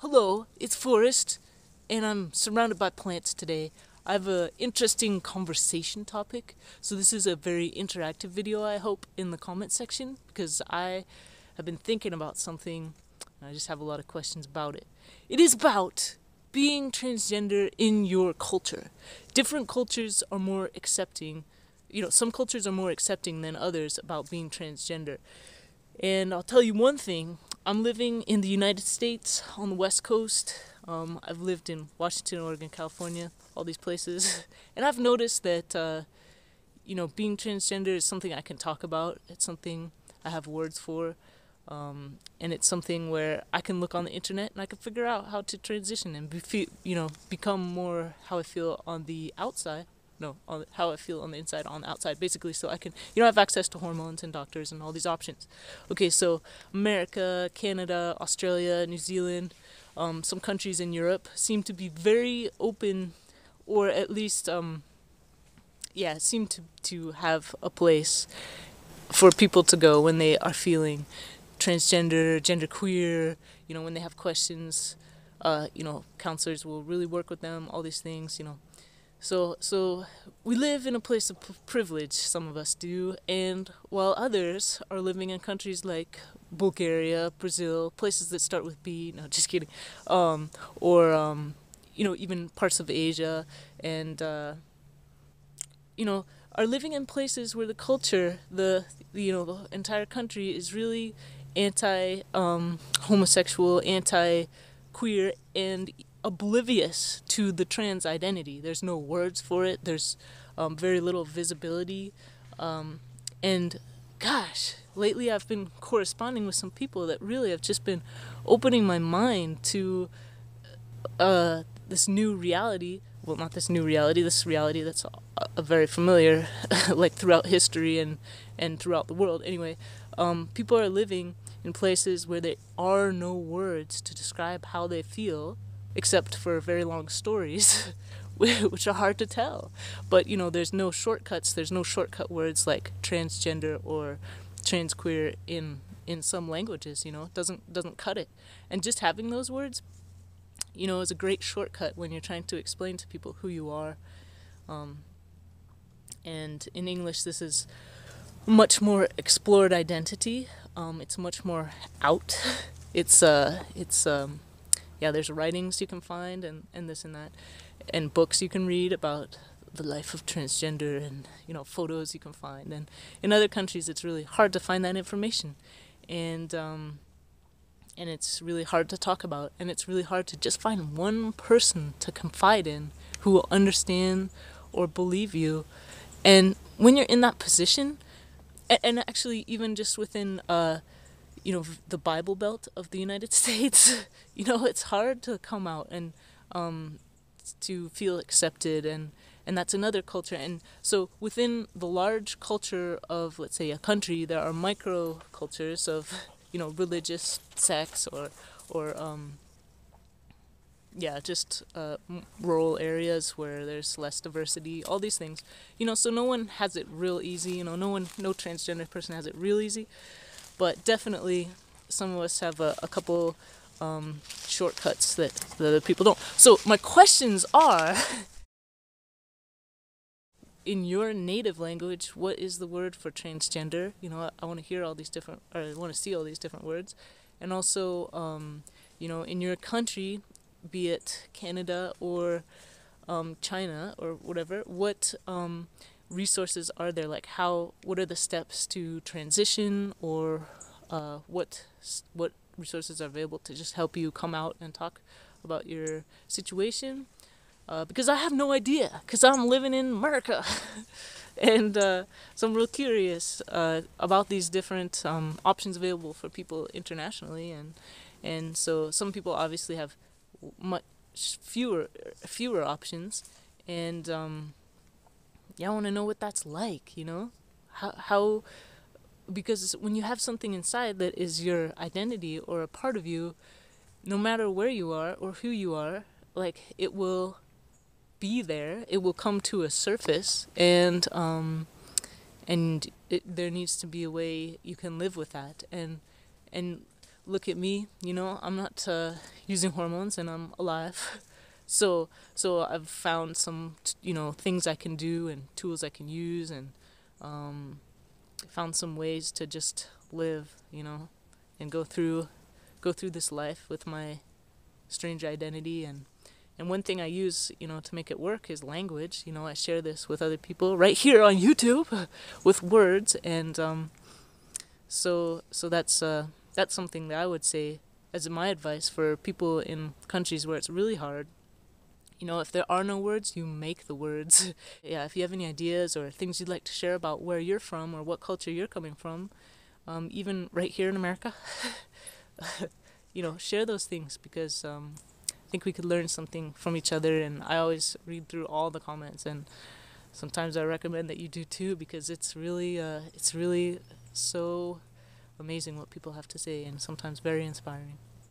Hello, it's Forrest, and I'm surrounded by plants today. I have an interesting conversation topic, so this is a very interactive video, I hope, in the comment section, because I have been thinking about something, and I just have a lot of questions about it. It is about being transgender in your culture. Different cultures are more accepting, some cultures are more accepting than others about being transgender. And I'll tell you one thing, I'm living in the United States on the West Coast. I've lived in Washington, Oregon, California, all these places. And I've noticed that, being transgender is something I can talk about. It's something I have words for. And it's something where I can look on the internet and I can figure out how to transition and become more how I feel on the outside. No, on how I feel on the inside, on the outside, basically, so I can, have access to hormones and doctors and all these options. Okay, so America, Canada, Australia, New Zealand, some countries in Europe seem to be very open, or at least, seem to have a place for people to go when they are feeling transgender, genderqueer, when they have questions, counselors will really work with them, all these things, So we live in a place of privilege, some of us do, and while others are living in countries like Bulgaria, Brazil, places that start with B, no, just kidding, even parts of Asia, and, are living in places where the culture, the entire country is really anti-homosexual, anti-queer, and oblivious to the trans identity. There's no words for it. There's very little visibility. And gosh, lately I've been corresponding with some people that really have just been opening my mind to this new reality. Well, not this new reality, this reality that's a very familiar, like throughout history and throughout the world. Anyway, people are living in places where there are no words to describe how they feel, except for very long stories, which are hard to tell. But, there's no shortcuts, there's no shortcut words like transgender or transqueer in some languages, doesn't cut it. And just having those words, is a great shortcut when you're trying to explain to people who you are. And in English, this is much more explored identity. It's much more out. There's writings you can find and this and that, and books you can read about the life of transgender, and photos you can find. And in other countries it's really hard to find that information, and it's really hard to talk about, and it's really hard to just find one person to confide in who will understand or believe you. And when you're in that position, and actually even just within the Bible Belt of the United States, it's hard to come out and to feel accepted, and that's another culture. And so within the large culture of, let's say, a country, there are micro cultures of, religious sects or rural areas where there's less diversity, all these things. So no one has it real easy, no transgender person has it real easy. But definitely, some of us have a couple shortcuts that the other people don't. So my questions are, in your native language, what is the word for transgender? I want to hear all these different, or I want to see all these different words. And also, in your country, be it Canada or China or whatever, what resources are there? Like what are the steps to transition, or what resources are available to just help you come out and talk about your situation? Because I have no idea, because I'm living in America. And so I'm real curious about these different options available for people internationally, and so some people obviously have much fewer options, and I want to know what that's like, how because when you have something inside that is your identity or a part of you, no matter where you are or who you are, like, it will be there, it will come to a surface, and there needs to be a way you can live with that. And look at me, I'm not using hormones and I'm alive. So I've found some things I can do and tools I can use, and found some ways to just live, and go through this life with my strange identity. And one thing I use, to make it work is language. I share this with other people right here on YouTube with words, and so that's something that I would say as my advice for people in countries where it's really hard. If there are no words, you make the words. Yeah, if you have any ideas or things you'd like to share about where you're from or what culture you're coming from, even right here in America, share those things, because I think we could learn something from each other. And I always read through all the comments, and sometimes I recommend that you do too, because it's really so amazing what people have to say, and sometimes very inspiring.